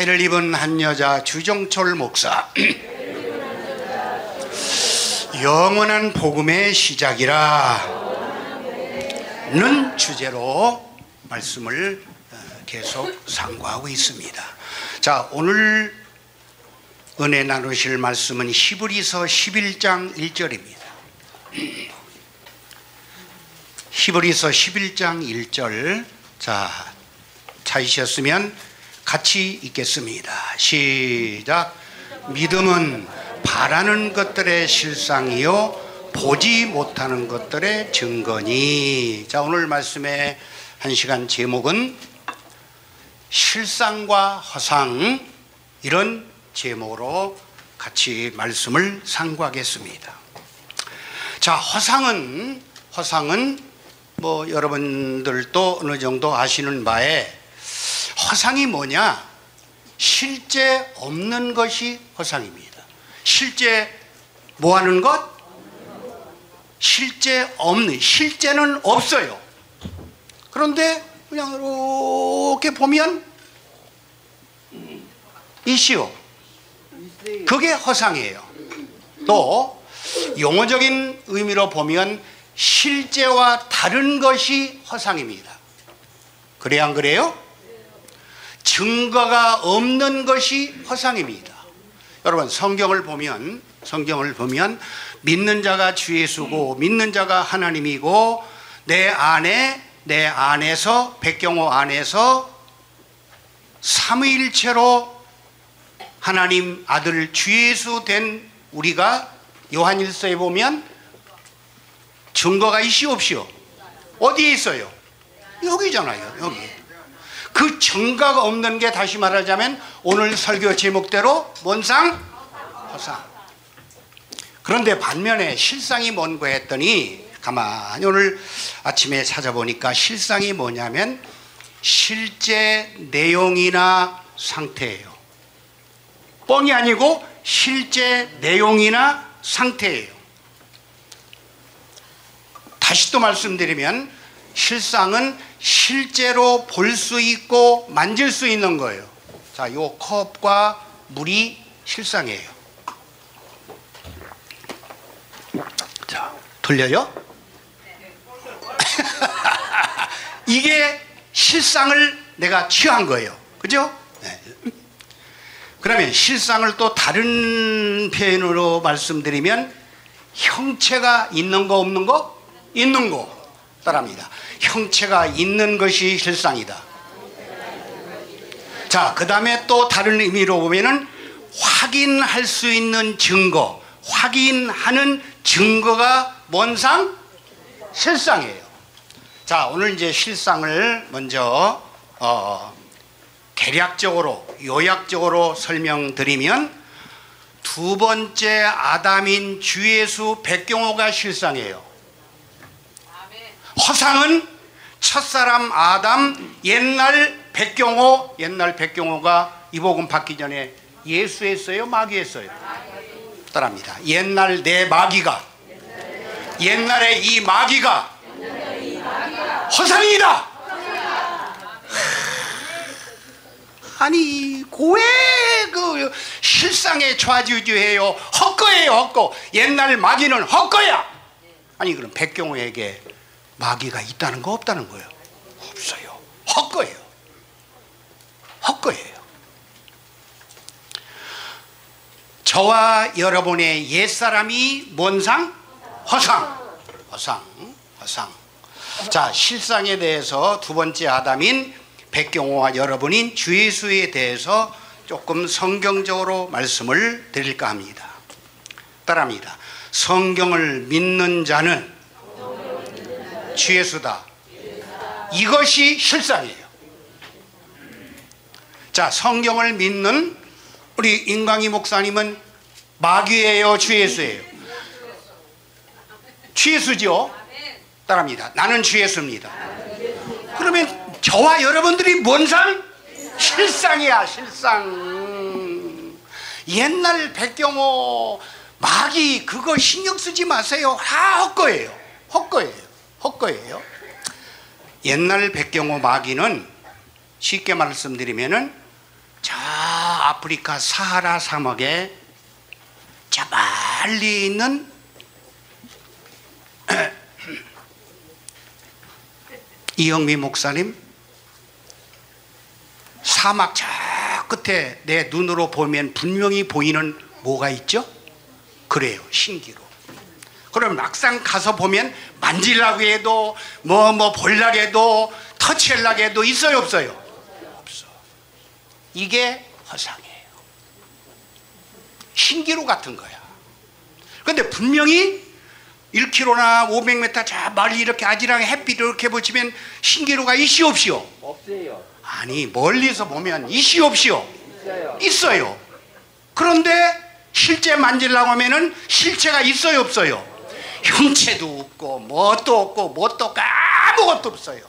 죄를 입은 한 여자 주정철 목사 영원한 복음의 시작이라 는 주제로 말씀을 계속 상고하고 있습니다. 자, 오늘 은혜 나누실 말씀은 히브리서 11장 1절입니다. 히브리서 11장 1절. 자, 찾으셨으면 같이 읽겠습니다. 시작. 믿음은 바라는 것들의 실상이요 보지 못하는 것들의 증거니. 자, 오늘 말씀의 한 시간 제목은 실상과 허상, 이런 제목으로 같이 말씀을 상고하겠습니다. 자, 허상은 뭐 여러분들도 어느 정도 아시는 바에 허상이 뭐냐? 실제 없는 것이 허상입니다. 실제 뭐 하는 것? 실제 없는, 실제는 없어요. 그런데 그냥 이렇게 보면 이시오. 그게 허상이에요. 또 용어적인 의미로 보면 실제와 다른 것이 허상입니다. 그래야 안 그래요? 증거가 없는 것이 허상입니다. 여러분, 성경을 보면 믿는 자가 주 예수고 믿는 자가 하나님이고 내 안에서 백경호 안에서 삼위일체로 하나님 아들 주 예수 된 우리가 요한일서에 보면 증거가 있시오 없시오? 어디에 있어요? 여기잖아요. 여기. 그 증거가 없는 게 다시 말하자면 오늘 설교 제목대로 뭔 상? 허상. 그런데 반면에 실상이 뭔가 했더니 가만히 오늘 아침에 찾아보니까 실상이 뭐냐면 실제 내용이나 상태예요. 뻥이 아니고 실제 내용이나 상태예요. 다시 또 말씀드리면 실상은 실제로 볼 수 있고 만질 수 있는 거예요. 자, 요 컵과 물이 실상이에요. 자, 들려요? 이게 실상을 내가 취한 거예요. 그죠? 네. 그러면 실상을 또 다른 표현으로 말씀드리면 형체가 있는 거 없는 거? 있는 거 따라합니다. 형체가 있는 것이 실상이다. 자, 그 다음에 또 다른 의미로 보면은 확인할 수 있는 증거, 확인하는 증거가 뭔 상? 실상이에요. 자, 오늘 이제 실상을 먼저 개략적으로 요약적으로 설명드리면 두 번째 아담인 주 예수 백경호가 실상이에요. 허상은 첫사람 아담, 옛날 백경호가 이 복음 받기 전에 예수했어요, 마귀했어요? 따라합니다. 옛날 내 마귀가, 옛날에 이 마귀가 허상이다. 아니, 왜 그 실상에 좌지우지해요? 헛거예요, 헛거. 옛날 마귀는 헛거야. 아니, 그럼 백경호에게 마귀가 있다는 거 없다는 거예요? 없어요. 헛거예요. 헛거예요. 저와 여러분의 옛사람이 뭔 상? 허상. 자, 실상에 대해서 두 번째 아담인 백경호와 여러분인 주 예수에 대해서 조금 성경적으로 말씀을 드릴까 합니다. 따라합니다. 성경을 믿는 자는 주 예수다. 이것이 실상이에요. 자, 성경을 믿는 우리 인광희 목사님은 마귀예요, 주 예수예요? 주 예수죠? 따라합니다. 나는 주 예수입니다. 그러면 저와 여러분들이 뭔 상? 실상이야, 실상. 옛날 백경호 마귀 그거 신경 쓰지 마세요. 다 헛거예요. 헛거예요. 옛날 백경호 마귀는 쉽게 말씀드리면은 저 아프리카 사하라 사막에 저 멀리 있는 이영미 목사님, 사막 저 끝에 내 눈으로 보면 분명히 보이는 뭐가 있죠? 그래요, 신기루. 그럼 막상 가서 보면 만지려고 해도 뭐 보려고 해도 터치하려고 해도 있어요, 없어요? 없어. 이게 허상이에요. 신기루 같은 거야. 그런데 분명히 1km나 500m 저 멀리 이렇게 아지랑에 햇빛을 이렇게 보시면 신기루가 있시오, 없시오? 없어요. 아니, 멀리서 보면 있시오, 없시오? 있어요. 있어요. 그런데 실제 만지려고 하면은 실체가 있어요, 없어요? 형체도 없고 뭣도 없고 뭣도 없고 아무것도 없어요.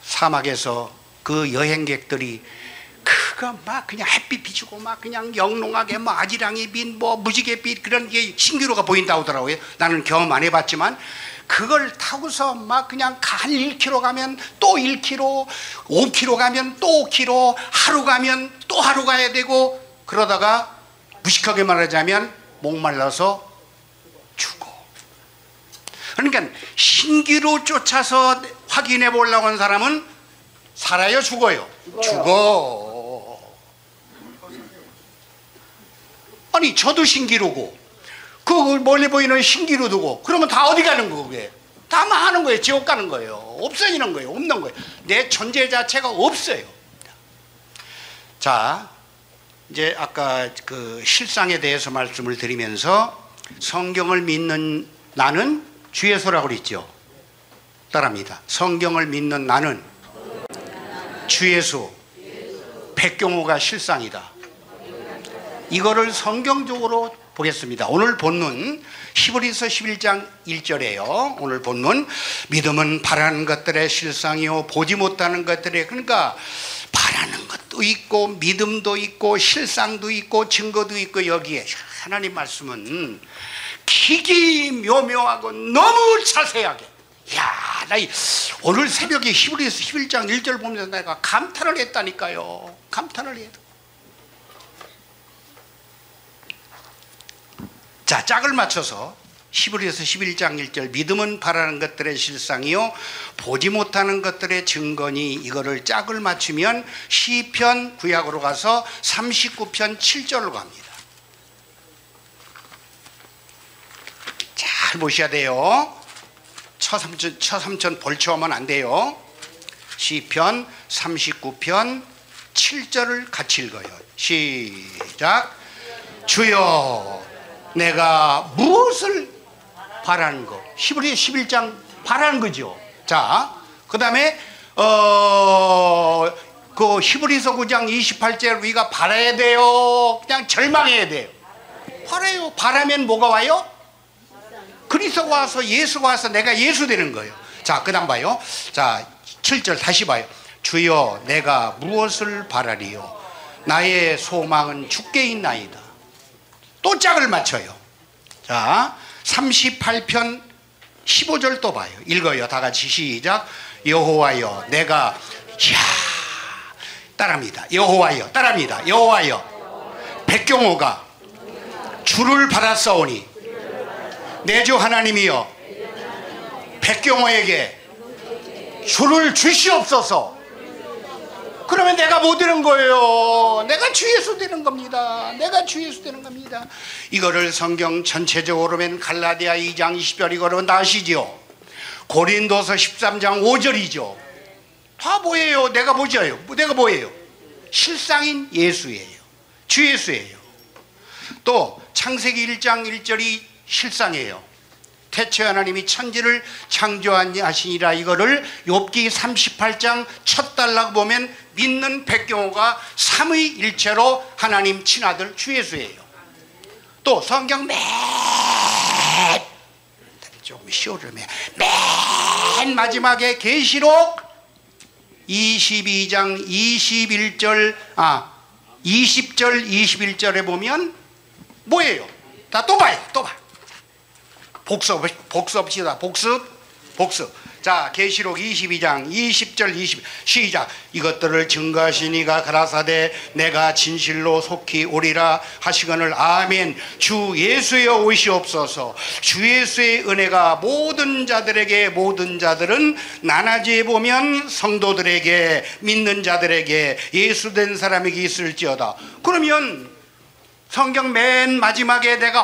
사막에서 그 여행객들이 그거 막 그냥 햇빛 비추고 막 그냥 영롱하게 뭐 아지랑이 빛 뭐 무지개 빛 그런 게 신기루가 보인다고 하더라고요. 나는 경험 안 해봤지만 그걸 타고서 막 그냥 한 1km 가면 또 1km, 5km 가면 또 5km, 하루 가면 또 하루 가야 되고 그러다가 무식하게 말하자면 목말라서 죽어. 그러니까 신기루 쫓아서 확인해 보려고 한 사람은 살아요, 죽어요? 죽어. 아니, 저도 신기루고 그 멀리 보이는 신기루두고 그러면 다 어디 가는 거고 그게? 다 망하는 거예요. 지옥 가는 거예요. 없어지는 거예요. 없는 거예요. 내 존재 자체가 없어요. 자, 이제 아까 그 실상에 대해서 말씀을 드리면서 성경을 믿는 나는 주 예수라고 그랬죠. 따라합니다. 성경을 믿는 나는 주 예수, 백경호가 실상이다. 이거를 성경적으로 보겠습니다. 오늘 본문 히브리서 11장 1절이에요. 오늘 본문 믿음은 바라는 것들의 실상이요 보지 못하는 것들의, 그러니까 바라는 것도 있고 믿음도 있고 실상도 있고 증거도 있고 여기에 하나님 말씀은 기기묘묘하고 너무 자세하게. 야, 나 오늘 새벽에 히브리서 11장 1절 보면서 내가 감탄을 했다니까요. 감탄을 해요. 자, 짝을 맞춰서 히브리서 11장 1절 믿음은 바라는 것들의 실상이요 보지 못하는 것들의 증거니, 이거를 짝을 맞추면 시편 구약으로 가서 39편 7절로 갑니다. 잘 보셔야 돼요. 처삼천 벌초하면 안 돼요. 시편 39편 7절을 같이 읽어요. 시작. 주여 내가 무엇을 바라는 거. 히브리 11장 바라는 거죠. 자, 그 다음에 그 히브리서 9장 28절 우리가 바라야 돼요? 그냥 절망해야 돼요? 바라요. 바라면 뭐가 와요? 그리스도가 와서 예수가 와서 내가 예수 되는 거예요. 자, 그 다음 봐요. 자, 7절 다시 봐요. 주여 내가 무엇을 바라리요? 나의 소망은 주께 있나이다. 또 짝을 맞춰요. 자, 38편 15절 또 봐요. 읽어요. 다 같이 시작. 여호와여 내가 따라합니다. 여호와여 따라합니다. 여호와여 백경호가 주를 바랐사오니 내 주 하나님이여 백경호에게 주를 주시옵소서. 그러면 내가 뭐 되는 거예요? 내가 주 예수 되는 겁니다. 내가 주 예수 되는 겁니다. 이거를 성경 전체적으로 보면 갈라디아 2장 20절 이거로 다 아시죠? 고린도서 13장 5절이죠. 다 뭐예요? 내가 뭐죠? 내가 뭐예요? 실상인 예수예요. 주 예수예요. 또 창세기 1장 1절이 실상이에요. 태초에 하나님이 천지를 창조하시니라. 이거를 욥기 38장 첫 달라고 보면 믿는 백경호가 삼위일체로 하나님 친아들 주 예수예요. 또 성경 좀 쉬어주면 맨 마지막에 계시록 22장 20절 21절에 보면 뭐예요? 다 또 봐요. 또 봐. 복습합시다. 복습. 자, 계시록 22장 20절 20 시작. 이것들을 증거하시니가 가라사대 내가 진실로 속히 오리라 하시거늘 아멘. 주 예수여 오시옵소서. 주 예수의 은혜가 모든 자들에게, 모든 자들은 나날이 보면 성도들에게, 믿는 자들에게, 예수된 사람에게 있을지어다. 그러면 성경 맨 마지막에 내가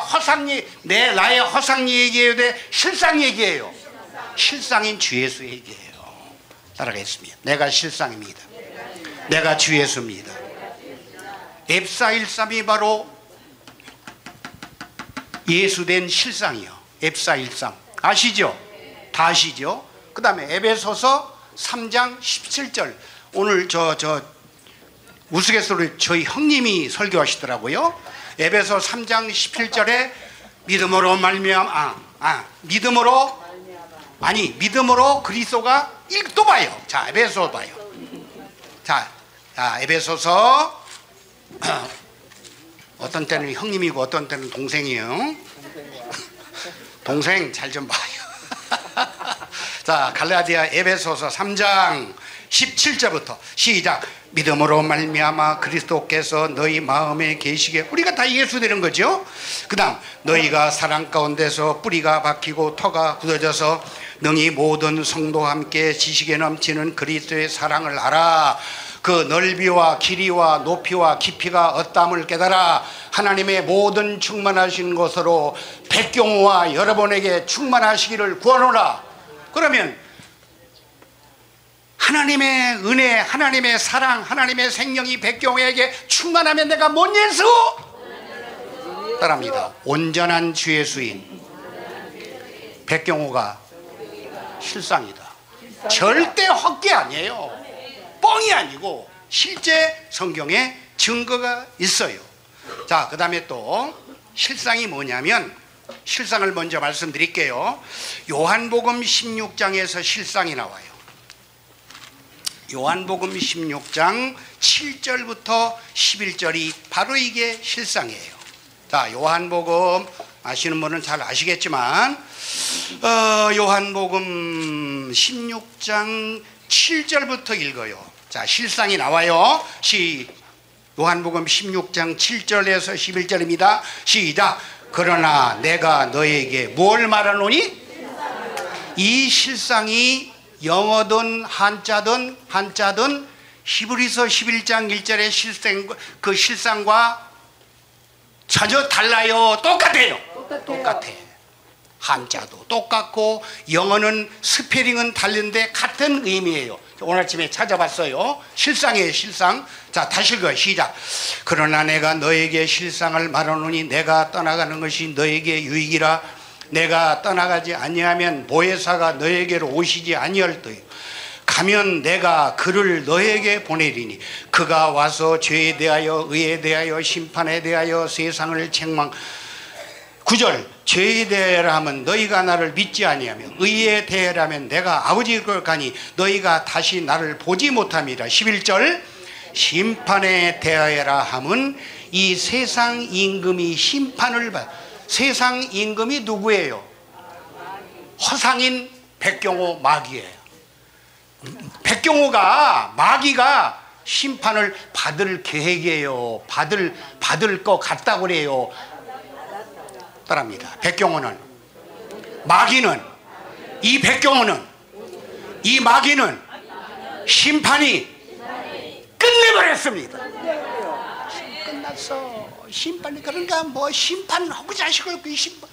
나의 허상 얘기해야 돼? 실상 얘기해요? 실상인 주 예수 얘기해요. 따라가겠습니다. 내가 실상입니다. 내가 주 예수입니다. F413이 바로 예수된 실상이요. F413 아시죠? 다 아시죠? 그 다음에 에베소서 3장 17절 오늘 우스갯소리 저희 형님이 설교하시더라고요. 에베소 3장 17절에 믿음으로 믿음으로 그리스도가 또 봐요. 자, 에베소 봐요. 자, 에베소서 어떤 때는 형님이고 어떤 때는 동생이에요. 동생 잘 좀 봐요. 자, 갈라디아 에베소서 3장 17절부터 시작. 믿음으로 말미암아 그리스도께서 너희 마음에 계시게. 우리가 다 예수 되는 거죠. 그 다음 너희가 사랑 가운데서 뿌리가 박히고 터가 굳어져서 능히 모든 성도와 함께 지식에 넘치는 그리스도의 사랑을 알아. 그 넓이와 길이와 높이와 깊이가 어떠함을 깨달아 하나님의 모든 충만하신 것으로 백경호와 여러분에게 충만하시기를 구하노라. 그러면 하나님의 은혜, 하나님의 사랑, 하나님의 생명이 백경호에게 충만하면 내가 뭔 예수? 따라합니다. 온전한 주 예수인 백경호가 실상이다. 절대 헛개 아니에요. 뻥이 아니고 실제 성경에 증거가 있어요. 자, 그 다음에 또 실상이 뭐냐면 실상을 먼저 말씀드릴게요. 요한복음 16장에서 실상이 나와요. 요한복음 16장 7절부터 11절이 바로 이게 실상이에요. 자, 요한복음 아시는 분은 잘 아시겠지만 요한복음 16장 7절부터 읽어요. 자, 실상이 나와요. 요한복음 16장 7절에서 11절입니다. 시작. 그러나 내가 너에게 뭘 말하노니? 이 실상이 영어든 한자든 히브리서 11장 1절의 그 실상과 전혀 달라요? 똑같아요? 똑같아. 한자도 똑같고 영어는 스페링은 다른데 같은 의미예요. 오늘 아침에 찾아봤어요. 실상이에요, 실상. 자, 다시 읽어요. 시작. 그러나 내가 너에게 실상을 말하노니 내가 떠나가는 것이 너에게 유익이라. 내가 떠나가지 아니하면 보혜사가 너에게로 오시지 아니할 터이요. 가면 내가 그를 너에게 보내리니 그가 와서 죄에 대하여 의에 대하여 심판에 대하여 세상을 책망. 9절. 죄에 대하여 하면 너희가 나를 믿지 아니하며 의에 대하여 하면 내가 아버지 걸 가니 너희가 다시 나를 보지 못함이라. 11절. 심판에 대하여라 함은 이 세상 임금이 심판을 받. 세상 임금이 누구예요? 허상인 백경호 마귀예요. 백경호가 마귀가 심판을 받을 계획이에요. 받을 것 같다고 그래요. 따라합니다. 백경호는, 마귀는, 이 백경호는, 이 마귀는 심판이 끝내버렸습니다. 끝났어. 심판이. 그러니까 뭐 심판하고자 하시고 심판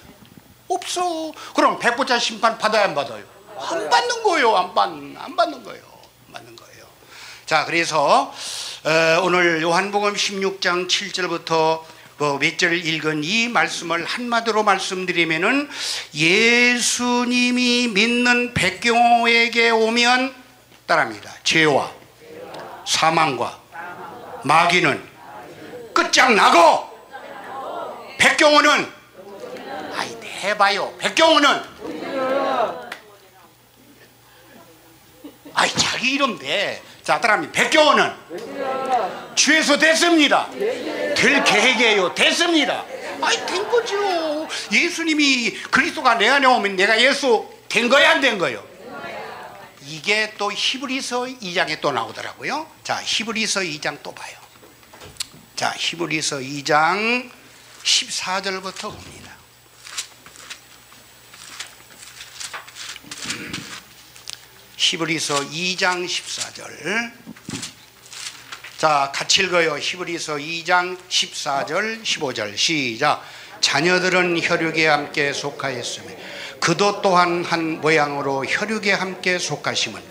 없어. 그럼 백보자 심판 받아야 안 받아요? 안 받는 거예요. 안 받는 거예요. 자, 그래서 오늘 요한복음 16장 7절부터 몇 절 읽은 이 말씀을 한마디로 말씀드리면은 예수님이 믿는 백경호에게 오면 따라합니다. 죄와 사망과 마귀는 끝장나고 백경호는 아이 해봐요. 백경호는 아이 자기 이름 돼. 자, 따라합니다. 백경호는 주에서 됐습니다. 될 계획이에요. 됐습니다. 아이 된 거죠. 예수님이 그리스도가 내 안에 오면 내가 예수 된 거야 안 된 거예요? 이게 또 히브리서 2장에 또 나오더라고요. 자, 히브리서 2장 또 봐요. 자, 히브리서 2장 14절부터 봅니다. 히브리서 2장 14절. 자, 같이 읽어요. 히브리서 2장 14절 15절 시작. 자녀들은 혈육에 함께 속하였으며 그도 또한 한 모양으로 혈육에 함께 속하심은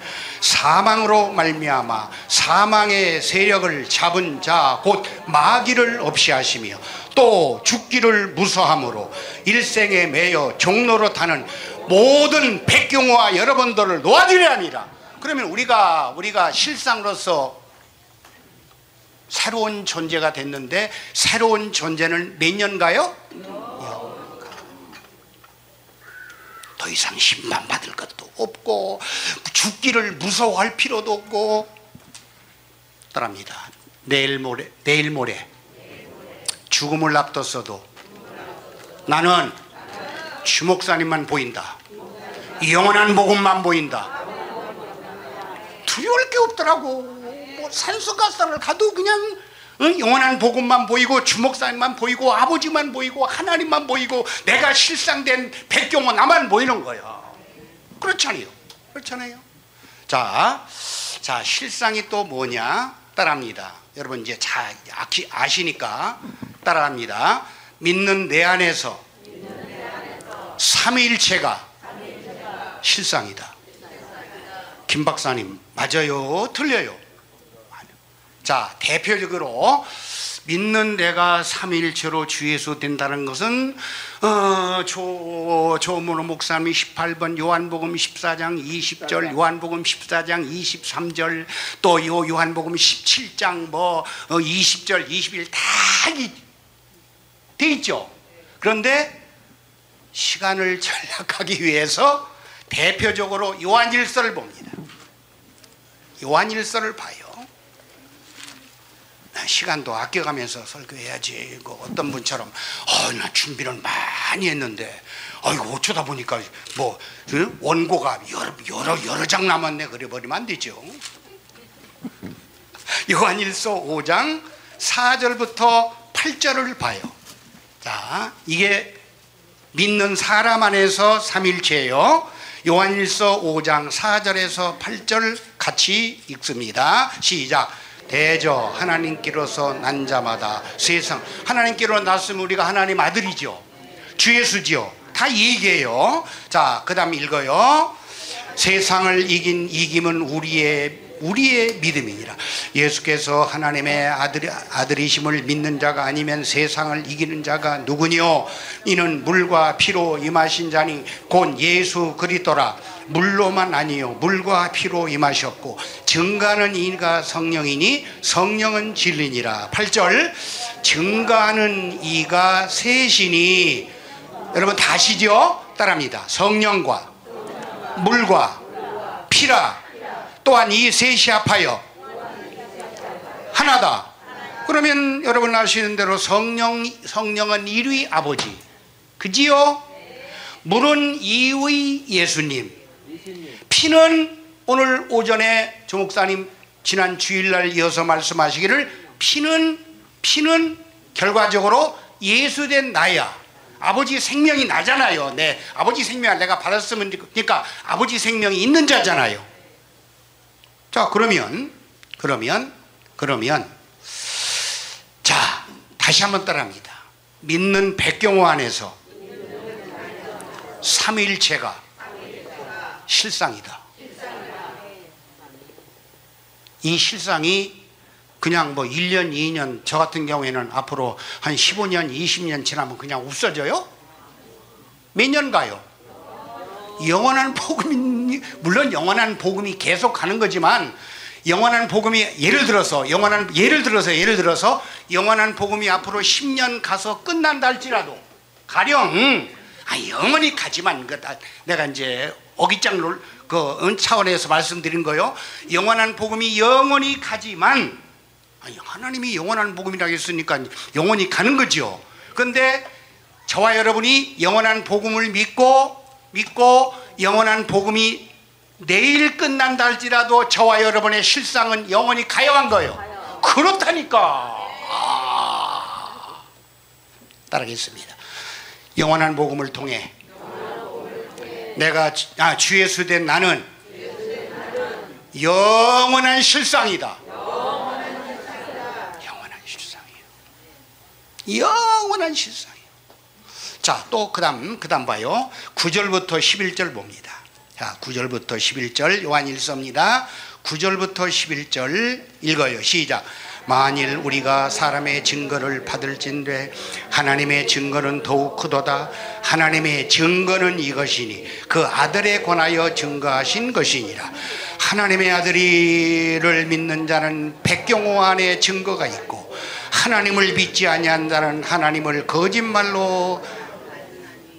사망으로 말미암아 사망의 세력을 잡은 자 곧 마귀를 없이 하시며 또 죽기를 무서함으로 일생에 매여 종로로 타는 모든 백경우와 여러분들을 놓아주려 함이라. 그러면 우리가 실상으로서 새로운 존재가 됐는데, 새로운 존재는 몇 년가요? 더 이상 심판받을 것도 없고 죽기를 무서워할 필요도 없고. 따라합니다. 내일 모레 죽음을 앞뒀어도 나는 주목사님만 보인다. 영원한 복음만 보인다. 두려울 게 없더라고. 뭐 산소가스를 가도 그냥 영원한 복음만 보이고 주목사님만 보이고 아버지만 보이고 하나님만 보이고 내가 실상된 백경호 나만 보이는 거야. 그렇잖아요. 자, 실상이 또 뭐냐? 따라합니다. 여러분 이제 잘 아시니까 따라합니다. 믿는 내 안에서 삼위일체가 실상이다. 김 박사님 맞아요? 틀려요? 자, 대표적으로 믿는 내가 삼위일체로 주 예수 된다는 것은 조문호 목사님이 18번 요한복음 14장 20절, 요한복음 14장 23절, 또 요한복음 17장 20절 21절 다 돼 있죠. 그런데 시간을 절약하기 위해서 대표적으로 요한일서를 봅니다. 요한일서를 봐요. 시간도 아껴가면서 설교해야지. 어떤 분처럼 나 준비를 많이 했는데 어쩌다 보니까 원고가 여러 장 남았네 그래 버리면 안 되죠. 요한일서 5장 4절부터 8절을 봐요. 자, 이게 믿는 사람 안에서 삼일체예요. 요한일서 5장 4절에서 8절 같이 읽습니다. 시작. 대저 하나님께로서 난 자마다 세상, 하나님께로 났으면 우리가 하나님 아들이죠. 주 예수지요. 다 얘기해요. 자, 그 다음 읽어요. 세상을 이긴 이김은 우리의 믿음이니라. 예수께서 하나님의 아들이심을 믿는 자가 아니면 세상을 이기는 자가 누구니요? 이는 물과 피로 임하신 자니 곧 예수 그리스도라. 물로만 아니요 물과 피로 임하셨고 증거하는 이가 성령이니 성령은 진리니라. 8절. 증거하는 이가 셋이니, 여러분 다 아시죠? 따라합니다. 성령과 물과 피라. 또한 이 셋이 합하여 하나다. 그러면 여러분 아시는 대로 성령은 1위 아버지, 그지요? 물은 2위 예수님, 피는 오늘 오전에 조 목사님 지난 주일날 이어서 말씀하시기를 피는 결과적으로 예수된 나야. 아버지 생명이 나잖아요. 내 아버지 생명을 내가 받았으면, 그러니까 아버지 생명이 있는 자잖아요. 자, 그러면 자, 다시 한번 따라합니다. 믿는 백경호 안에서 삼위일체가 실상이다. 이 실상이 그냥 1년, 2년, 저 같은 경우에는 앞으로 한 15년, 20년 지나면 그냥 없어져요? 몇 년 가요? 영원한 복음이, 물론 영원한 복음이 계속 가는 거지만, 영원한 복음이 예를 들어서 영원한 복음이 앞으로 10년 가서 끝난다 할지라도, 가령 영원히 가지만, 내가 이제 어깃장 차원에서 말씀드린 거요. 영원한 복음이 영원히 가지만, 하나님이 영원한 복음이라고 했으니까 영원히 가는 거죠. 그런데 저와 여러분이 영원한 복음을 믿고 영원한 복음이 내일 끝난다 할지라도 저와 여러분의 실상은 영원히 가요 안 가요? 그렇다니까. 따르겠습니다. 영원한 복음을 통해 내가 주 예수 된 나는 영원한 실상이다. 영원한 실상이에요. 영원한 실상이에요. 자, 또 그다음 봐요. 9절부터 11절 봅니다. 자, 9절부터 11절 요한일서입니다. 9절부터 11절 읽어요. 시작. 만일 우리가 사람의 증거를 받을진대 하나님의 증거는 더욱 크도다. 하나님의 증거는 이것이니 그 아들에 관하여 증거하신 것이니라. 하나님의 아들이를 믿는 자는 백경호 안에 증거가 있고 하나님을 믿지 아니한 자는 하나님을 거짓말로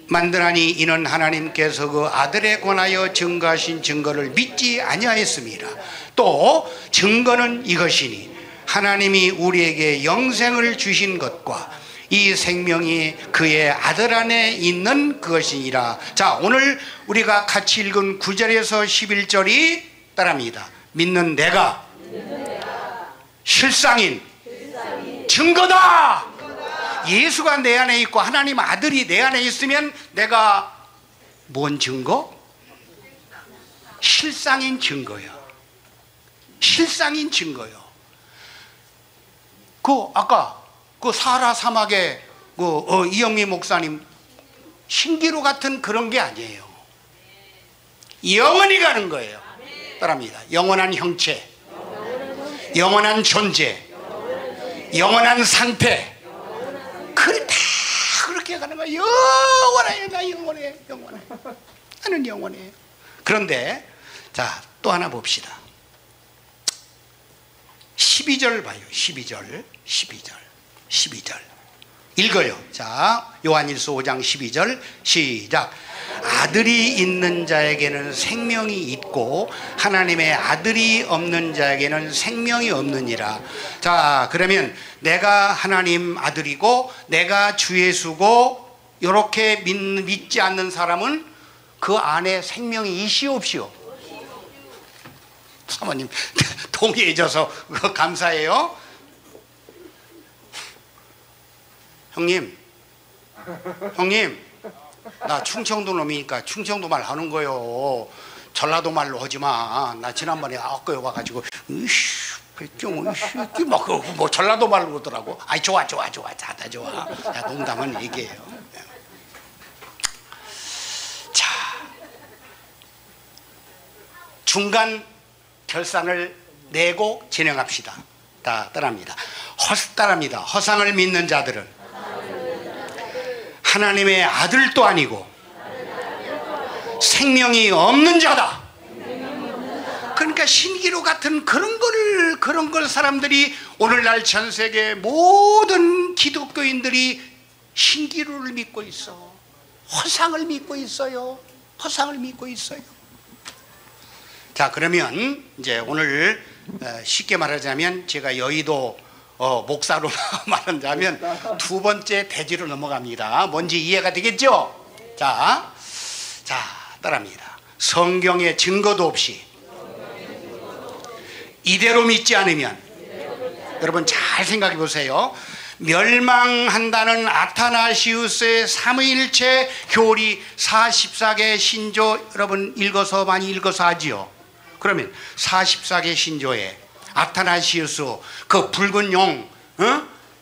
만드나니 이는 하나님께서 그 아들에 관하여 증거하신 증거를 믿지 아니하였습니다. 또 증거는 이것이니 하나님이 우리에게 영생을 주신 것과 이 생명이 그의 아들 안에 있는 그것이니라. 자, 오늘 우리가 같이 읽은 9절에서 11절이 따라합니다. 믿는 내가 실상인 증거다. 예수가 내 안에 있고 하나님 아들이 내 안에 있으면 내가 뭔 증거? 실상인 증거야. 실상인 증거요. 아까 사하라 사막에 이영미 목사님 신기루 같은 그런 게 아니에요. 영원히 가는 거예요. 따라합니다. 영원한 형체, 영원한 존재, 영원한 상태. 그래 다 그렇게 가는 거예요. 영원해. 나 영원해. 영원해. 나는 영원해. 그런데 자, 또 하나 봅시다. 12절 봐요. 12절 읽어요. 자, 요한일서 5장 12절 시작. 아들이 있는 자에게는 생명이 있고 하나님의 아들이 없는 자에게는 생명이 없느니라. 자, 그러면 내가 하나님 아들이고 내가 주 예수고 이렇게 믿지 않는 사람은 그 안에 생명이 있시오 없시오? 사모님 동의해 줘서 감사해요. 형님 나 충청도 놈이니까 충청도 말 하는 거요. 전라도 말로 하지 마. 나 지난번에 아까 와가지고 뭐 전라도 말로 그러더라고. 아이 좋아 다 좋아. 야, 농담은 얘기해요. 자, 중간 결산을 내고 진행합시다. 따라합니다. 따라합니다. 허상을 믿는 자들은 하나님의 아들도 아니고 생명이 없는 자다. 그러니까 신기루 같은 그런 걸 사람들이 오늘날 전 세계 모든 기독교인들이 신기루를 믿고 있어. 허상을 믿고 있어요. 허상을 믿고 있어요. 자, 그러면 이제 오늘 쉽게 말하자면 제가 여의도 목사로 말하자면 두 번째 대지로 넘어갑니다. 뭔지 이해가 되겠죠? 자, 따라합니다. 성경에 증거도 없이 이대로 믿지 않으면, 여러분 잘 생각해 보세요. 멸망한다는 아타나시우스의 삼위일체 교리 44개 신조 여러분 많이 읽어서 하지요. 그러면 44개 신조에 아타나시우스 그 붉은 용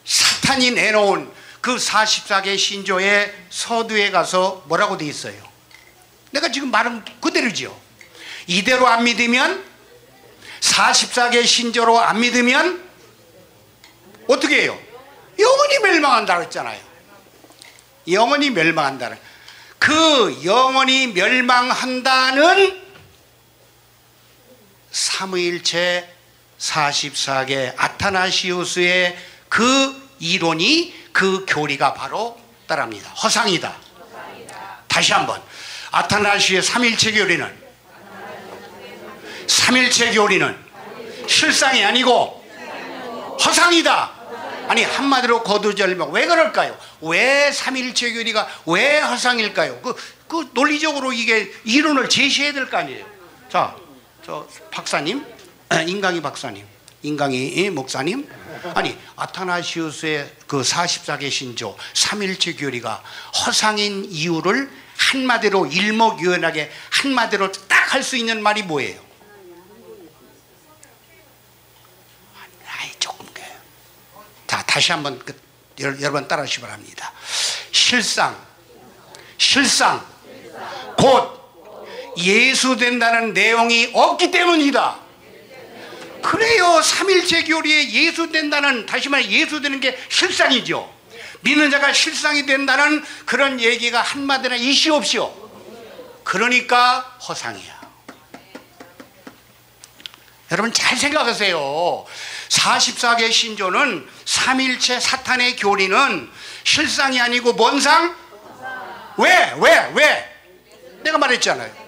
사탄이 내놓은 그 44개 신조의 서두에 가서 뭐라고 돼 있어요? 내가 지금 말은 그대로지요. 이대로 안 믿으면 44개 신조로 안 믿으면 어떻게 해요? 영원히 멸망한다고 했잖아요. 영원히 멸망한다는 그 영원히 멸망한다는 삼위일체 44개 아타나시우스의 그 이론이 그 교리가 바로 따라합니다. 허상이다. 다시 한번 아타나시의 삼일체 교리는 실상이 아니고 허상이다. 아니 한마디로 거두절명. 왜 그럴까요? 왜 삼일체 교리가 왜 허상일까요? 그 논리적으로 이게 이론을 제시해야 될 거 아니에요. 자, 저 박사님, 인강희 박사님, 인강희 목사님, 아니 아타나시우스의 그 44개 신조 삼일체 교리가 허상인 이유를 한마디로 일목요연하게 한마디로 딱 할 수 있는 말이 뭐예요? 아이 조금 게. 자, 다시 한번 여러분 따라하시기 바랍니다. 실상 곧 예수 된다는 내용이 없기 때문이다. 그래요. 삼일체 교리에 예수 된다는, 다시 말해 예수 되는 게 실상이죠. 믿는 자가 실상이 된다는 그런 얘기가 한마디나 이시 없이요. 그러니까 허상이야. 여러분 잘 생각하세요. 44개 신조는 삼일체 사탄의 교리는 실상이 아니고 뭔 상? 왜? 내가 말했잖아요.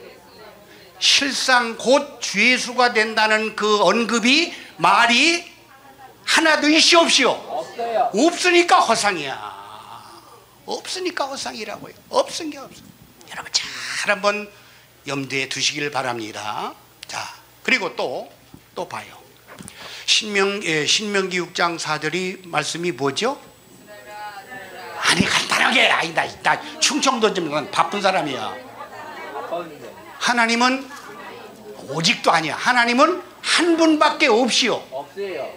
실상 곧 주 예수가 된다는 그 언급이 말이 하나도 이시 없이요. 없으니까 허상이야. 없으니까 허상이라고요. 없은 게 없어. 여러분 잘 한번 염두에 두시길 바랍니다. 자, 그리고 또 봐요. 신명기 6장 4절이 말씀이 뭐죠? 아니 간단하게, 아니 나 충청도 좀 바쁜 사람이야. 하나님은 오직도 아니야. 하나님은 한 분밖에 없이요. 없어요.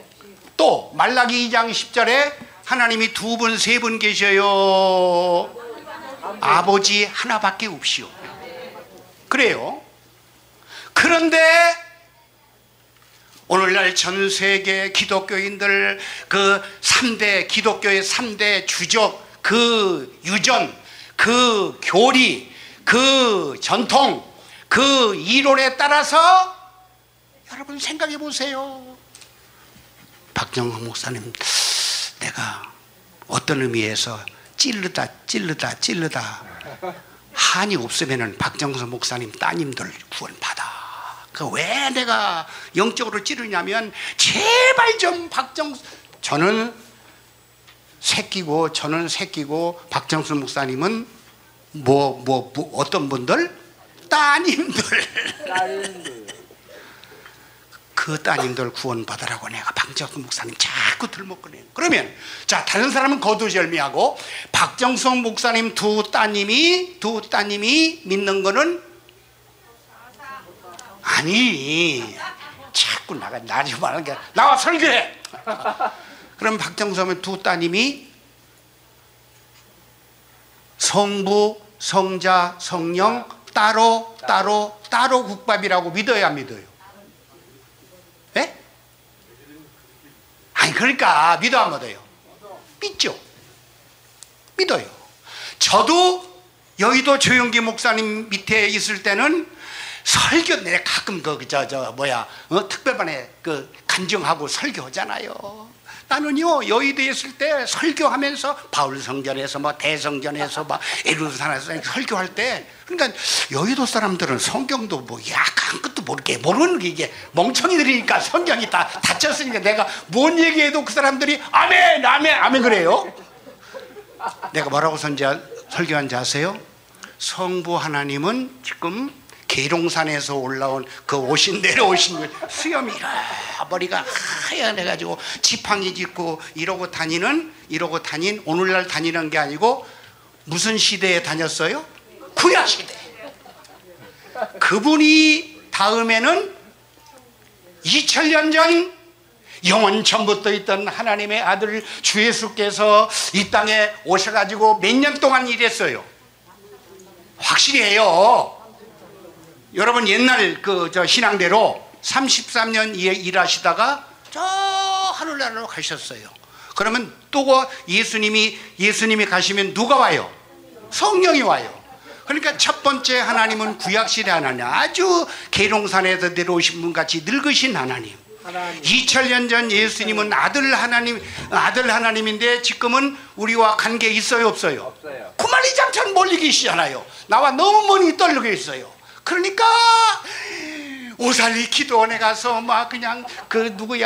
또 말라기 2장 10절에 하나님이 두 분, 세 분 계셔요. 아버지 하나밖에 없이요. 그래요. 그런데 오늘날 전 세계 기독교인들 그 3대 기독교의 3대 주적, 그 유전, 그 교리, 그 전통, 그 이론에 따라서 여러분 생각해 보세요. 박정호 목사님, 내가 어떤 의미에서 찌르다 한이 없으면은 박정호 목사님 따님들 구원받아. 그 왜 내가 영적으로 찌르냐면 제발 좀 저는 새끼고 박정수 목사님은 어떤 분들? 따님들. 그 따님들 구원받으라고 내가 박정수 목사님 자꾸 들먹거려요. 그러면 자, 다른 사람은 거두절미하고 박정수 목사님 두 따님이 믿는 거는 아니, 자꾸 나지 말하는 게 나와 설교해. 그럼 박정수는 두 따님이 성부, 성자, 성령 따로 국밥이라고 믿어야 안 믿어요? 예? 아니 그러니까 믿어 안 믿어요? 믿죠. 믿어요. 저도 여의도 조용기 목사님 밑에 있을 때는 설교 내가 가끔 특별반에 간증하고 설교하잖아요. 나는요 여의도에 있을 때 설교하면서 바울 성전에서 대성전에서 에루살렘에서 설교할 때, 그러니까 여의도 사람들은 성경도 약간 끝도 모르는 게 이게 멍청이들이니까 성경이 다 닫혔으니까 내가 뭔 얘기해도 그 사람들이 아멘 그래요. 내가 뭐라고 설교한지 아세요? 성부 하나님은 지금 계룡산에서 올라온 내려오신 수염이 머리가 하얀해가지고 지팡이 짚고 이러고 다닌 오늘날 다니는 게 아니고 무슨 시대에 다녔어요? 구약 시대. 그분이 다음에는 2000년 전 영원 전부터 있던 하나님의 아들 주 예수께서 이 땅에 오셔가지고 몇 년 동안 일했어요. 확실히 해요. 여러분 옛날 신앙대로 33년 일하시다가 저 하늘나라로 가셨어요. 그러면 또 예수님이 가시면 누가 와요? 성령이 와요. 그러니까 첫 번째 하나님은 구약시대 하나님, 아주 계룡산에서 내려오신 분 같이 늙으신 하나님. 2000년 전 예수님은 아들 하나님인데 지금은 우리와 관계 있어요 없어요? 없어요. 구만리장천 멀리 계시잖아요. 나와 너무 멀리 떨어져 있어요. 그러니까 오살리 기도원에 가서 그냥 누구지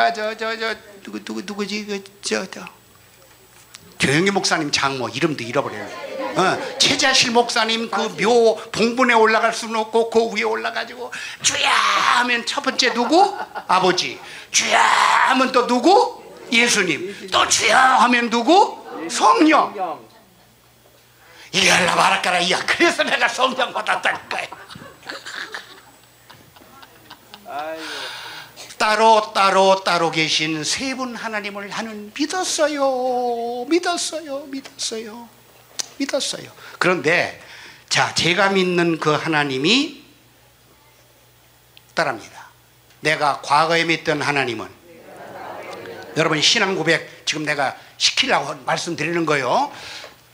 조영기 목사님 장모 이름도 잃어버려요. 최자실 목사님 그 묘 봉분에 올라갈 수는 없고 그 위에 올라가지고 주야 하면 첫 번째 누구? 아버지. 주야 하면 또 누구? 예수님. 또 주야 하면 누구? 성령. 이게 하려고 말할까라. 야, 그래서 내가 성령 받았다니까요. 따로 계신 세 분 하나님을 나는 믿었어요. 그런데 자, 제가 믿는 그 하나님이 따라합니다. 내가 과거에 믿던 하나님은, 여러분 신앙 고백 지금 내가 시키려고 말씀드리는 거예요.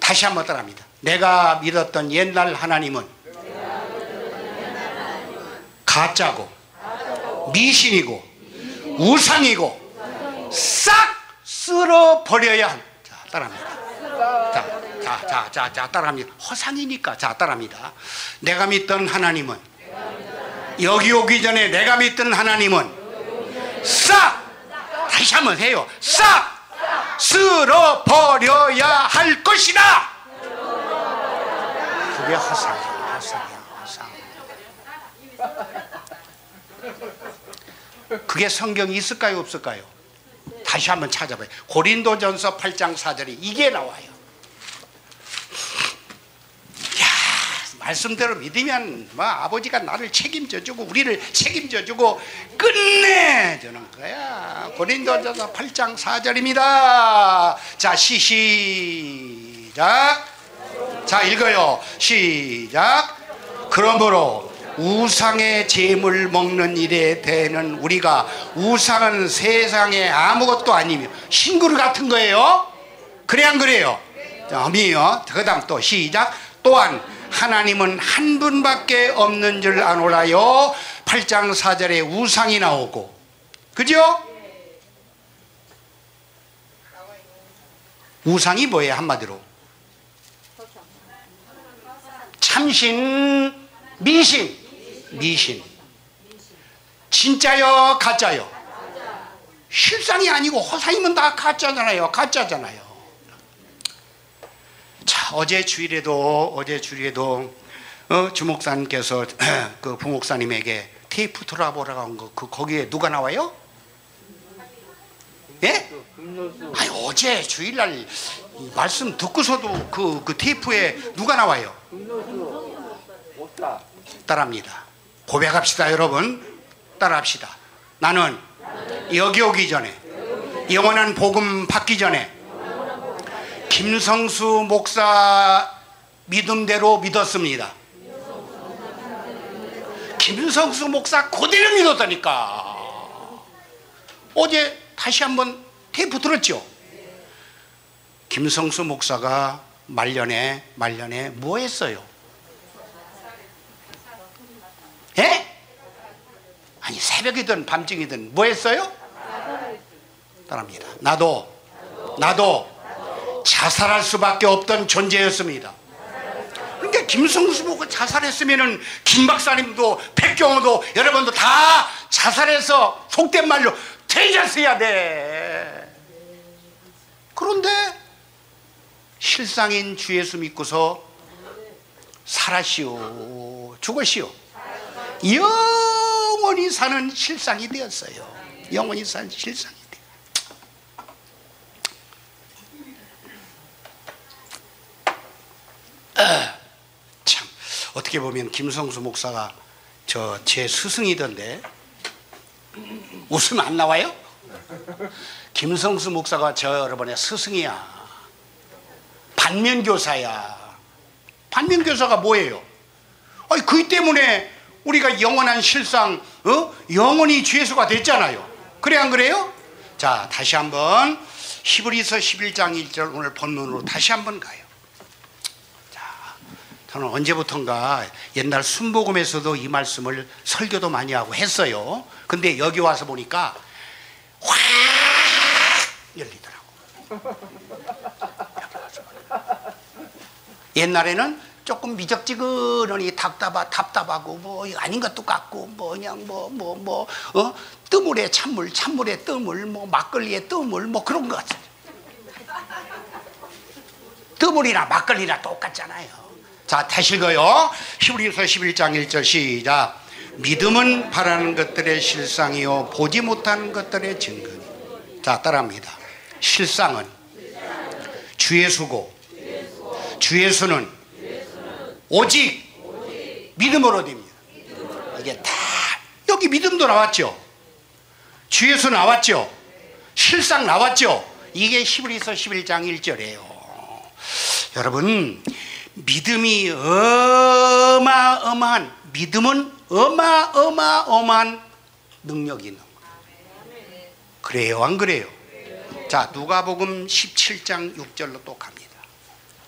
다시 한번 따라합니다. 내가 믿었던 옛날 하나님은 가짜고 미신이고 우상이고 싹 쓸어버려야 한다. 자, 따라합니다. 자, 따라합니다. 허상이니까. 자, 따라합니다. 내가 믿던 하나님은, 여기 오기 전에 내가 믿던 하나님은 싹, 다시 한번 해요. 싹 쓸어버려야 할 것이다. 그게 허상이야. 허상. 그게 성경이 있을까요, 없을까요? 다시 한번 찾아봐요. 고린도전서 8장 4절에 이게 나와요. 야, 말씀대로 믿으면 뭐 아버지가 나를 책임져주고 우리를 책임져주고 끝내주는 거야. 고린도전서 8장 4절입니다. 자, 시작. 자, 읽어요. 시작. 그러므로 우상의 제물 먹는 일에 대해는 우리가, 우상은 세상에 아무것도 아니며 신구르 같은 거예요. 그래 안 그래요? 아니요. 그 다음 또 시작. 또한 하나님은 한 분밖에 없는 줄 아노라요. 8장 4절에 우상이 나오고, 그죠? 우상이 뭐예요? 한마디로 참신, 미신. 진짜요, 가짜요? 실상이 아니고 허상이면 다 가짜잖아요. 자, 어제 주일에도 주목사님께서 그 부목사님에게 테이프 돌아보라고 한 거, 거기에 누가 나와요? 예? 아니, 어제 주일날 말씀 듣고서도 그 테이프에 누가 나와요? 따라합니다. 고백합시다, 여러분. 따라합시다. 나는 여기 오기 전에, 영원한 복음 받기 전에 김성수 목사 믿음대로 믿었습니다. 김성수 목사 그대로 믿었다니까. 어제 다시 한번 테이프 들었죠? 김성수 목사가 말년에 뭐 했어요? 예? 아니, 새벽이든 밤중이든 뭐 했어요? 따라합니다. 나도 자살할 수밖에 없던 존재였습니다. 그러니까 김성수 보고 자살했으면은 김 박사님도 백경호도 여러분도 다 자살해서 속된 말로 퇴자해야 돼. 그런데 실상인 주 예수 믿고서 살았시오, 죽었시오. 영원히 사는 실상이 되었어요. 영원히 사는 실상이 되었어요. 참, 어떻게 보면 김성수 목사가 제 스승이던데 웃으면 안 나와요? 김성수 목사가 여러분의 스승이야. 반면교사야. 반면교사가 뭐예요? 아니, 그 때문에 우리가 영원한 실상, 영원히 주 예수가 됐잖아요. 그래 안 그래요? 자, 다시 한번 히브리서 11장 1절 오늘 본문으로 다시 한번 가요. 자, 저는 언제부턴가 옛날 순복음에서도 이 말씀을 설교도 많이 하고 했어요. 근데 여기 와서 보니까 확 열리더라고. 옛날에는 조금 미적지근하니 답답하고 뭐 아닌 것도 같고 뭐 그냥 뜨물에 찬물에 뜨물, 뭐 막걸리에 뜨물, 뭐 그런 것 같아요. 뜨물이나 막걸리나 똑같잖아요. 자, 다시 읽어요. 히브리서 11장 1절 시작. 믿음은 바라는 것들의 실상이요 보지 못하는 것들의 증거니. 자, 따라합니다. 실상은 주 예수고 주 예수는 오직 믿음으로 됩니다. 이게 다 여기 믿음도 나왔죠. 주 예수 나왔죠. 실상 나왔죠. 이게 히브리서 11장 1절이에요. 여러분, 믿음이 어마어마한, 믿음은 어마어마한 능력이 있는 거예요. 그래요, 안 그래요? 자, 누가복음 17장 6절로 또 갑니다.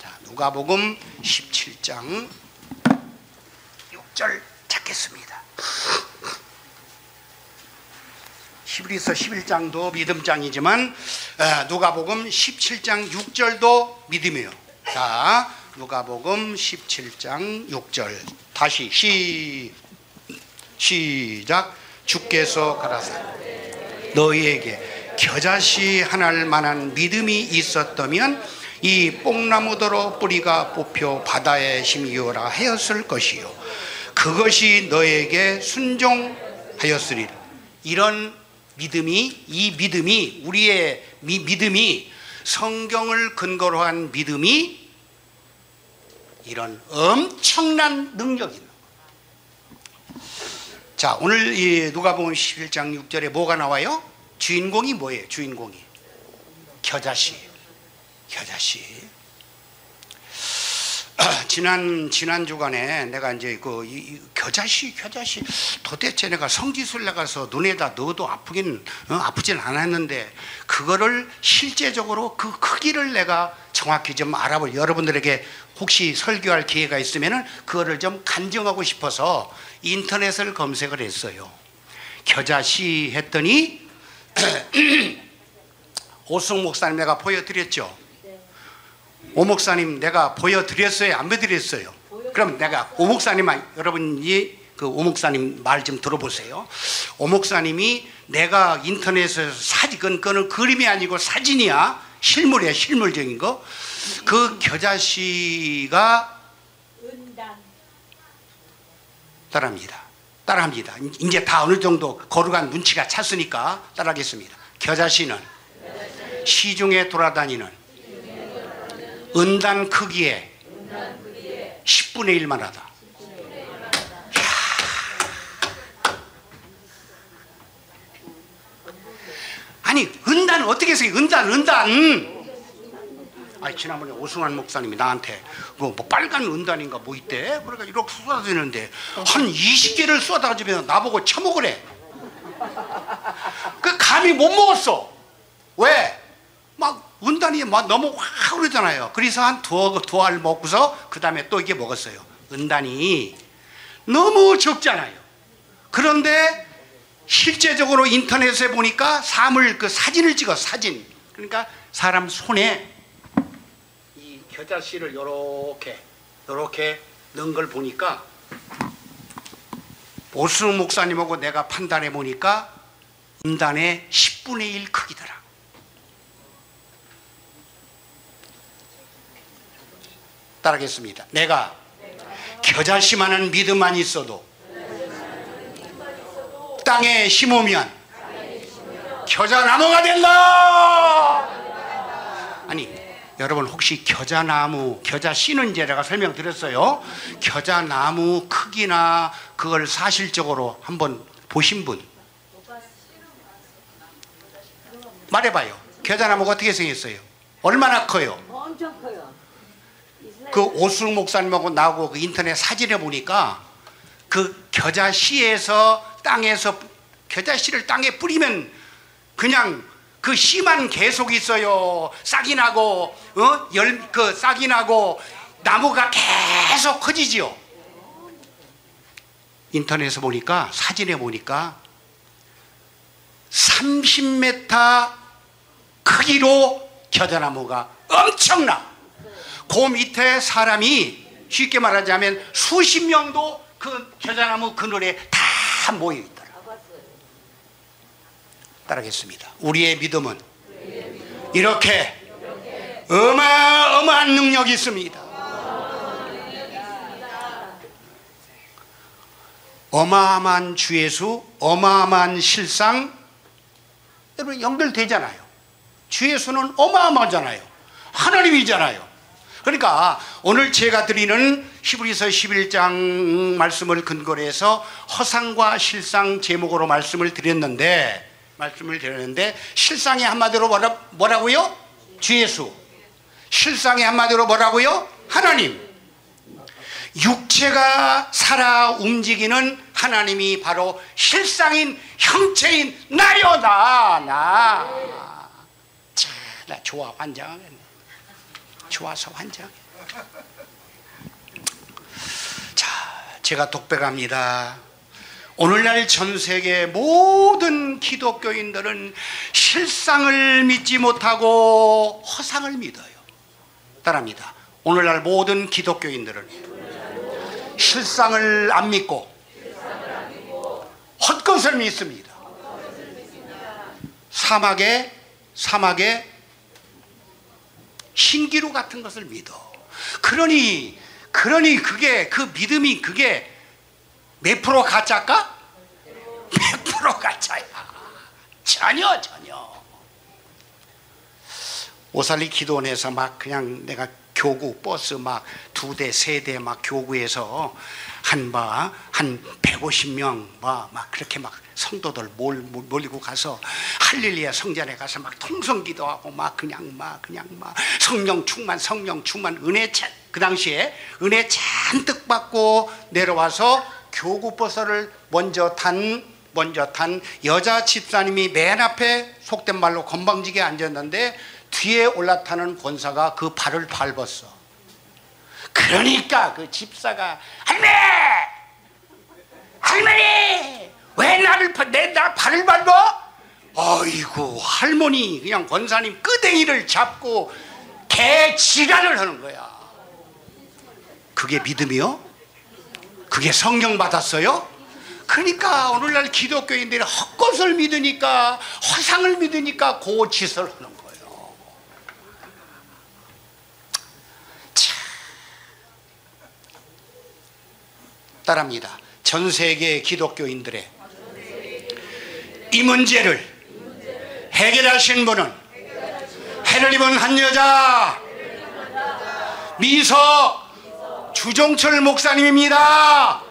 자, 누가복음 17장 6절 찾겠습니다. 히브리서 11장도 믿음장이지만 누가복음 17장 6절도 믿음이에요. 자, 누가복음 17장 6절 다시 시작. 주께서 가라사대 너희에게 겨자씨 하나를 만한 믿음이 있었다면 이 뽕나무더러 뿌리가 뽑혀 바다에 심기어라 하였을 것이요 그것이 너에게 순종하였으리라. 이런 믿음이, 이 믿음이, 우리의 믿음이, 성경을 근거로 한 믿음이 이런 엄청난 능력이 있는 거예요. 자, 오늘 이 누가복음 11장 6절에 뭐가 나와요? 주인공이 뭐예요? 주인공이 겨자씨예요. 겨자씨. 지난 주간에 내가 이제 겨자씨 도대체 내가 성지순례 가서 눈에다 넣어도 아프진 않았는데 그거를 실제적으로 그 크기를 내가 정확히 좀 알아볼, 여러분들에게 혹시 설교할 기회가 있으면은 그거를 좀 간증하고 싶어서 인터넷을 검색을 했어요. 겨자씨 했더니 오승 목사님 내가 보여드렸죠. 오 목사님 내가 보여드렸어요? 안 보여드렸어요? 그럼 내가 오 목사님만, 여러분이 그 오 목사님 말 좀 들어보세요. 오 목사님이 내가 인터넷에서 그거는 그림이 아니고 사진이야. 실물이야, 실물적인 거. 그 겨자씨가 따라합니다. 이제 다 어느 정도 거룩한 눈치가 찼으니까 따라하겠습니다. 겨자씨는 시중에 돌아다니는 은단 크기의 10분의 1만 하다. 아니, 은단은 어떻게 해서 은단. 아니, 지난번에 오승환 목사님이 나한테 뭐 빨간 은단인가 뭐 있대. 그러니까 이렇게 쏟아지는데 한 20개를 쏟아지면 나보고 처먹으래. 그 감히 못 먹었어. 왜? 막 은단이 막 너무 확 오르잖아요. 그래서 한 두어 알 먹고서 그 다음에 또 이게 먹었어요. 은단이 너무 적잖아요. 그런데 실제적으로 인터넷에 보니까 그 사진을 찍어, 사진. 그러니까 사람 손에 이 겨자씨를 요렇게 넣은 걸 보니까 오승 목사님하고 내가 판단해 보니까 은단의 10분의 1 크기더라. 따라하겠습니다. 내가 겨자씨만한 믿음만 있어도 땅에 심으면 겨자나무가 된다. 아니, 여러분 혹시 겨자씨는 이제 제가 설명드렸어요. 겨자나무 크기나 그걸 사실적으로 한번 보신 분 말해봐요. 겨자나무가 어떻게 생겼어요? 얼마나 커요? 엄청 커요. 그 오승 목사님하고 나하고 그 인터넷 사진에 보니까 그 겨자씨에서 겨자씨를 땅에 뿌리면 그냥 그 씨만 계속 있어요. 싹이 나고, 싹이 나고 나무가 계속 커지지요. 인터넷에 보니까, 사진에 보니까 30m 크기로 겨자나무가 엄청나. 그 밑에 사람이 쉽게 말하자면 수십 명도 그 겨자나무 그늘에 다 모여 있더라. 따라하겠습니다. 우리의 믿음은 이렇게 어마어마한 능력이 있습니다. 어마어마한 주 예수, 어마어마한 실상, 여러분 연결되잖아요. 주 예수는 어마어마하잖아요. 하나님이잖아요. 그러니까 오늘 제가 드리는 히브리서 11장 말씀을 근거로 해서 허상과 실상 제목으로 말씀을 드렸는데 실상이 한마디로 뭐라고요? 주 예수. 실상이 한마디로 뭐라고요? 하나님. 육체가 살아 움직이는 하나님이 바로 실상인 형체인 나요. 나 좋아 환장하겠네. 좋아서 환장해. 자, 제가 독백합니다. 오늘날 전 세계 모든 기독교인들은 실상을 믿지 못하고 허상을 믿어요. 따라합니다. 오늘날 모든 기독교인들은 실상을 안 믿고 헛것을 믿습니다. 사막에 신기루 같은 것을 믿어. 그러니 그게 그 믿음이 그게 몇 프로 가짜일까? 100% 가짜야. 전혀. 오살리 기도원에서 막 그냥 내가 교구 버스 막 2대 3대 막 교구에서 한 150명 막 그렇게 막 성도들 몰리고 가서 할렐루야 성전에 가서 막 통성기도하고 막 그냥 성령 충만 은혜 그 당시에 은혜 잔뜩 받고 내려와서 교구 버스를 먼저 탄 여자 집사님이 맨 앞에 속된 말로 건방지게 앉았는데 뒤에 올라타는 권사가 그 발을 밟았어. 그러니까 그 집사가 할머니 왜 나 발을 밟아? 아이고 할머니 그냥 권사님 끄댕이를 잡고 개지랄을 하는 거야. 그게 믿음이요? 그게 성령 받았어요? 그러니까 오늘날 기독교인들이 헛것을 믿으니까 허상을 믿으니까 그 짓을 하는 거예요. 따라합니다. 전 세계 기독교인들의 이 문제를 해결하신 분은 해를 입은 한 여자 미석 주종철 목사님입니다.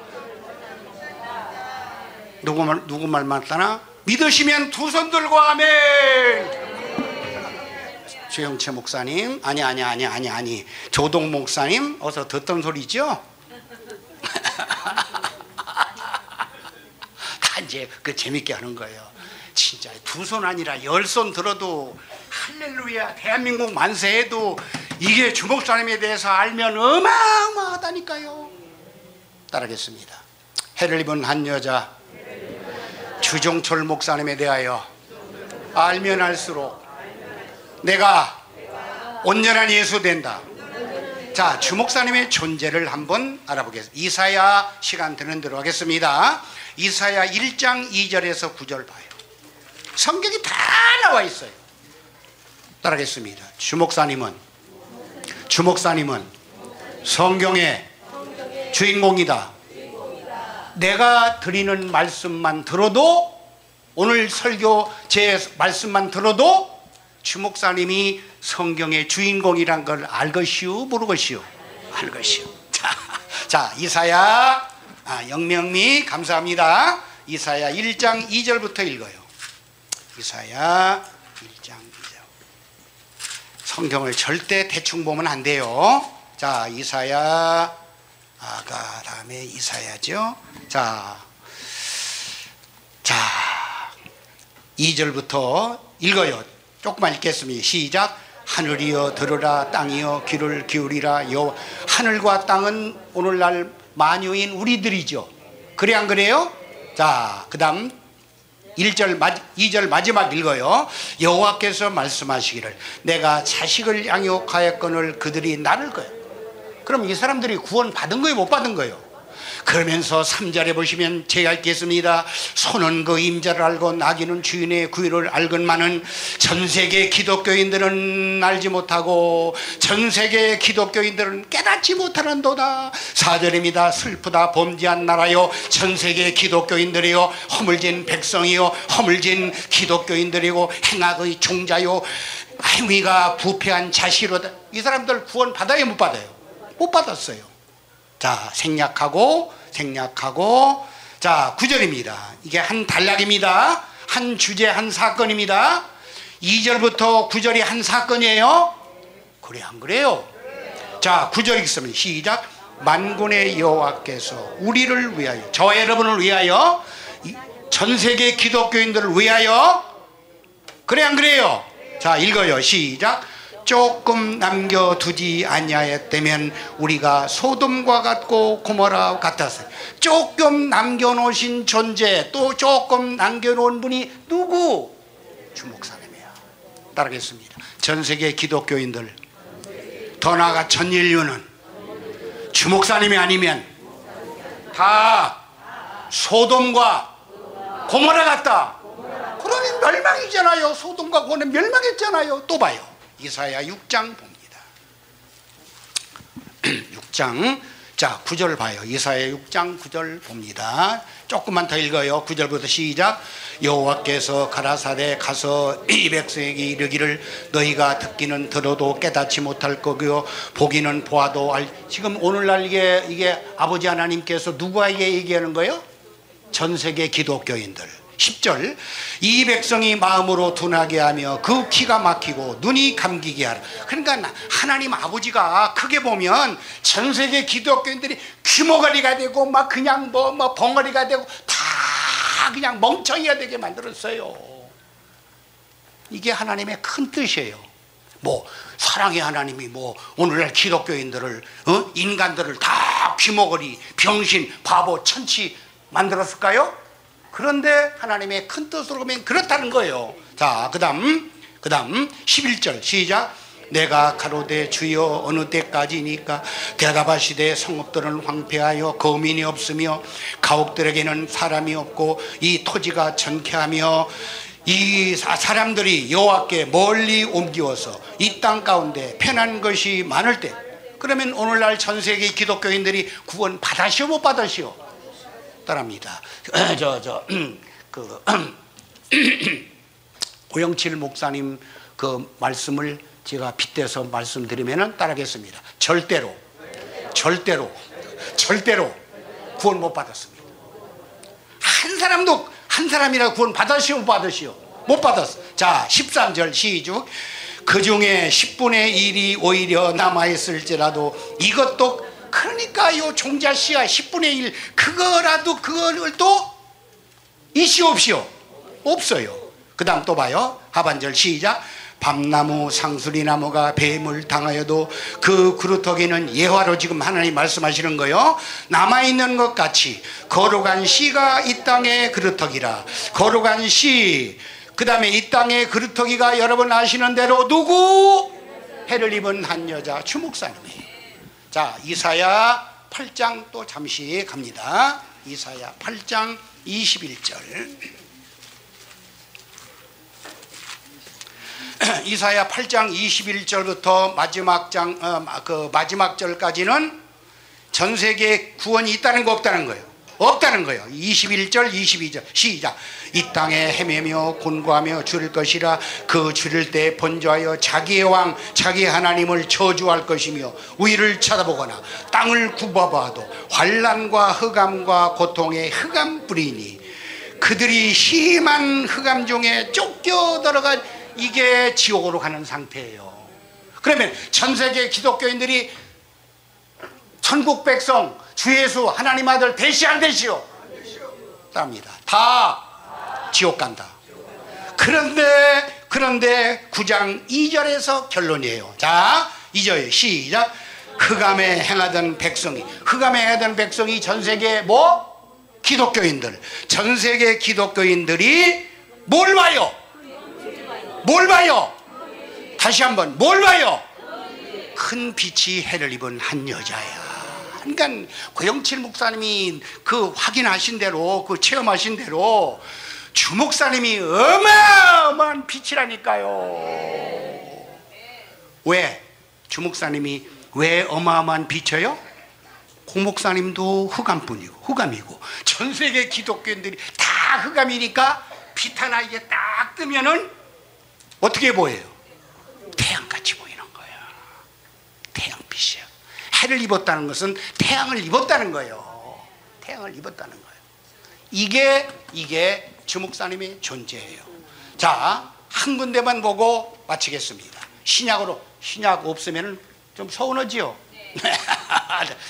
누구 말 맞다나? 믿으시면 두 손 들고 아멘. 최영채 목사님 아니 조동 목사님 어서 듣던 소리죠? 다 이제 그 재밌게 하는 거예요. 진짜 두 손 아니라 10손 들어도 할렐루야 대한민국 만세해도 이게 주목사님에 대해서 알면 어마어마하다니까요. 따라하겠습니다. 해를 입은 한 여자 주종철 목사님에 대하여 알면 알수록 내가 온전한 예수 된다. 자, 주목사님의 존재를 한번 알아보겠습니다. 이사야 시간 되는 대로 하겠습니다. 이사야 1장 2절에서 9절 봐요. 성경이 다 나와 있어요. 따라하겠습니다. 주목사님은 성경의 주인공이다. 내가 드리는 말씀만 들어도 오늘 설교 제 말씀만 들어도 주목사님이 성경의 주인공이란 걸 알것이요 모르것이요? 알것이요. 자 이사야 영명미 감사합니다. 이사야 1장 2절부터 읽어요. 이사야 1장 2절. 성경을 절대 대충 보면 안 돼요. 자 이사야 다음에 이사야죠. 자 2절부터 읽어요. 조금만 읽겠습니다. 시작. 하늘이여 들으라 땅이여 귀를 기울이라. 여호와 하늘과 땅은 오늘날 만유인 우리들이죠. 그래 안 그래요? 자 그 다음 2절 마지막 읽어요. 여호와께서 말씀하시기를 내가 자식을 양육하였거늘 그들이 나를 거예요. 그럼 이 사람들이 구원 받은 거예요 못 받은 거예요? 그러면서 3절에 보시면 제가 읽겠습니다. 소는 그 임자를 알고 나귀는 주인의 구유를 알건만은 전세계 기독교인들은 알지 못하고 전세계 기독교인들은 깨닫지 못하는도다. 4절입니다. 슬프다 범죄한 나라요, 전세계 기독교인들이요, 허물진 백성이요, 허물진 기독교인들이고 행악의 종자요, 행위가 부패한 자시로다. 이 사람들 구원 받아요, 못 받아요? 못 받았어요. 자, 생략하고 자, 9절입니다. 이게 한 단락입니다. 한 주제, 한 사건입니다. 2절부터 9절이 한 사건이에요. 그래, 안 그래요? 자, 9절 읽습니다. 시작. 만군의 여호와께서 우리를 위하여, 저와 여러분을 위하여, 전 세계 기독교인들을 위하여, 그래, 안 그래요? 자, 읽어요. 시작. 조금 남겨두지 아니하였다면 우리가 소돔과 같고 고모라 같았어요. 조금 남겨놓으신 존재, 또 조금 남겨놓은 분이 누구? 주목사님이에요. 따르겠습니다. 전세계 기독교인들, 더 나아가 전 인류는 주목사님이 아니면 다 소돔과 고모라 같다. 그러면 멸망이잖아요. 소돔과 고모라는 멸망했잖아요. 또 봐요. 이사야 6장 봅니다. 6장, 자, 9절 봐요. 이사야 6장 9절 봅니다. 조금만 더 읽어요. 9절부터 시작. 여호와께서 가라사대 가서 이 백성에게 이르기를 너희가 듣기는 들어도 깨닫지 못할 거고요, 보기는 보아도 지금 오늘날 이게 아버지 하나님께서 누구에게 얘기하는 거예요? 전 세계 기독교인들. 10절. 이 백성이 마음으로 둔하게 하며 그 기가 막히고 눈이 감기게 하라. 그러니까 하나님 아버지가 크게 보면 전 세계 기독교인들이 귀머거리가 되고 막 그냥 뭐 벙어리가 되고 다 그냥 멍청이가 되게 만들었어요. 이게 하나님의 큰 뜻이에요. 뭐 사랑의 하나님이 뭐 오늘날 기독교인들을, 인간들을 다 귀머거리, 병신, 바보, 천치 만들었을까요? 그런데 하나님의 큰 뜻으로 보면 그렇다는 거예요. 자, 그 다음 11절 시작. 내가 가로되 주여 어느 때까지니까 대답하시되 성읍들은 황폐하여 거민이 없으며 가옥들에게는 사람이 없고 이 토지가 전케하며 이 사람들이 여호와께 멀리 옮기어서 이 땅 가운데 편한 것이 많을 때. 그러면 오늘날 전 세계 기독교인들이 구원 받으시오, 못 받으시오? 따라합니다. 오영칠 목사님 그 말씀을 제가 빗대서 말씀드리면 따르겠습니다. 절대로 구원 못 받았습니다. 한 사람이라 구원 받으시오, 못 받으시오? 못 받았어. 자, 13절 시작. 그 중에 10분의 1이 오히려 남아있을지라도 이것도, 그러니까 요 종자씨가 10분의 1 그거를 또 이시오 없이요? 없어요. 그 다음 또 봐요. 하반절 시작. 밤나무 상수리나무가 뱀을 당하여도 그 그루터기는 예화로 지금 하나님 말씀하시는 거요, 남아있는 것 같이 거룩한 씨가 이 땅의 그루터기라. 거룩한 씨, 그 다음에 이 땅의 그루터기가 여러분 아시는 대로 누구? 해를 입은 한 여자, 주목사님이에요. 자, 이사야 8장 또 잠시 갑니다. 이사야 8장 21절. 이사야 8장 21절부터 마지막 절까지는 전 세계에 구원이 있다는 거 없다는 거예요? 없다는 거예요. 21절 22절 시작. 이 땅에 헤매며 곤고하며 줄일 것이라. 그 줄일 때 번jo하여 자기의 왕 자기 하나님을 저주할 것이며 위를 쳐다보거나 땅을 굽어봐도 환난과 흑암과 고통의 흑암 뿌리니 그들이 심한 흑암 중에 쫓겨 들어가. 이게 지옥으로 가는 상태예요. 그러면 전 세계 기독교인들이 천국 백성 주 예수 하나님 아들 되시 안 되시오? 답니다. 다 지옥 간다. 그런데 9장 2절에서 결론이에요. 자, 2절 시작. 흑암에 행하던 백성이 전 세계 기독교인들, 전 세계 기독교인들이 뭘 봐요? 다시 한번 뭘 봐요? 큰 빛이 해를 입은 한 여자야. 그러니까 고영칠 목사님이 그 확인하신 대로, 그 체험하신 대로 주 목사님이 어마어마한 빛이라니까요. 왜? 주 목사님이 왜 어마어마한 빛이에요? 고 목사님도 흑암이고 전 세계 기독교인들이 다 흑암이니까 빛 하나 이게 딱 뜨면은 어떻게 보여요? 태양같이 보이는 거예요. 태양빛이에요. 해를 입었다는 것은 태양을 입었다는 거예요. 태양을 입었다는 거예요. 이게 주 목사님의 존재예요. 자, 한 군데만 보고 마치겠습니다. 신약 없으면 좀 서운하지요?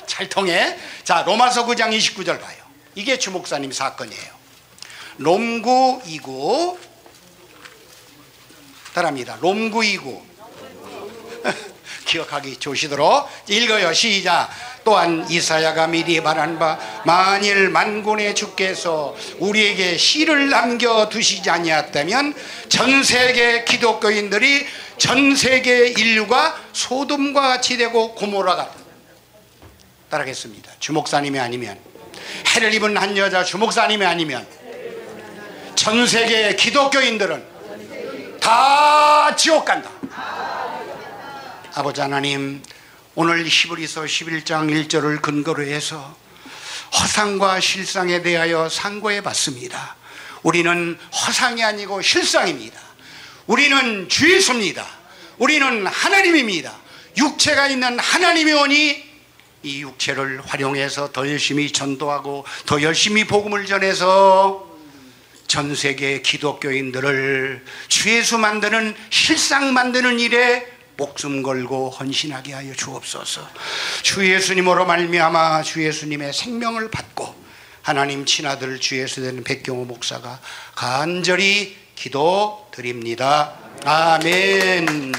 잘 통해. 자, 로마서 9장 29절 봐요. 이게 주 목사님 사건이에요. 롬구 2구 따라합니다. 롬구 2구 기억하기 좋으시도록 읽어요. 시작. 또한 이사야가 미리 말한 바 만일 만군의 주께서 우리에게 씨를 남겨두시지 아니었다면 전 세계 기독교인들이 전 세계 인류가 소돔과 같이 되고 고모라 같다. 따라하겠습니다. 주 목사님이 아니면, 해를 입은 한 여자 주 목사님이 아니면 전 세계 기독교인들은 다 지옥 간다. 아버지 하나님, 오늘 히브리서 11장 1절을 근거로 해서 허상과 실상에 대하여 상고해 봤습니다. 우리는 허상이 아니고 실상입니다. 우리는 주 예수입니다. 우리는 하나님입니다. 육체가 있는 하나님이 오니 이 육체를 활용해서 더 열심히 전도하고 더 열심히 복음을 전해서 전 세계 기독교인들을 주 예수 만드는, 실상 만드는 일에 목숨 걸고 헌신하게 하여 주옵소서. 주 예수님으로 말미암아 주 예수님의 생명을 받고 하나님 친아들 주 예수 되는 백경호 목사가 간절히 기도드립니다. 아멘.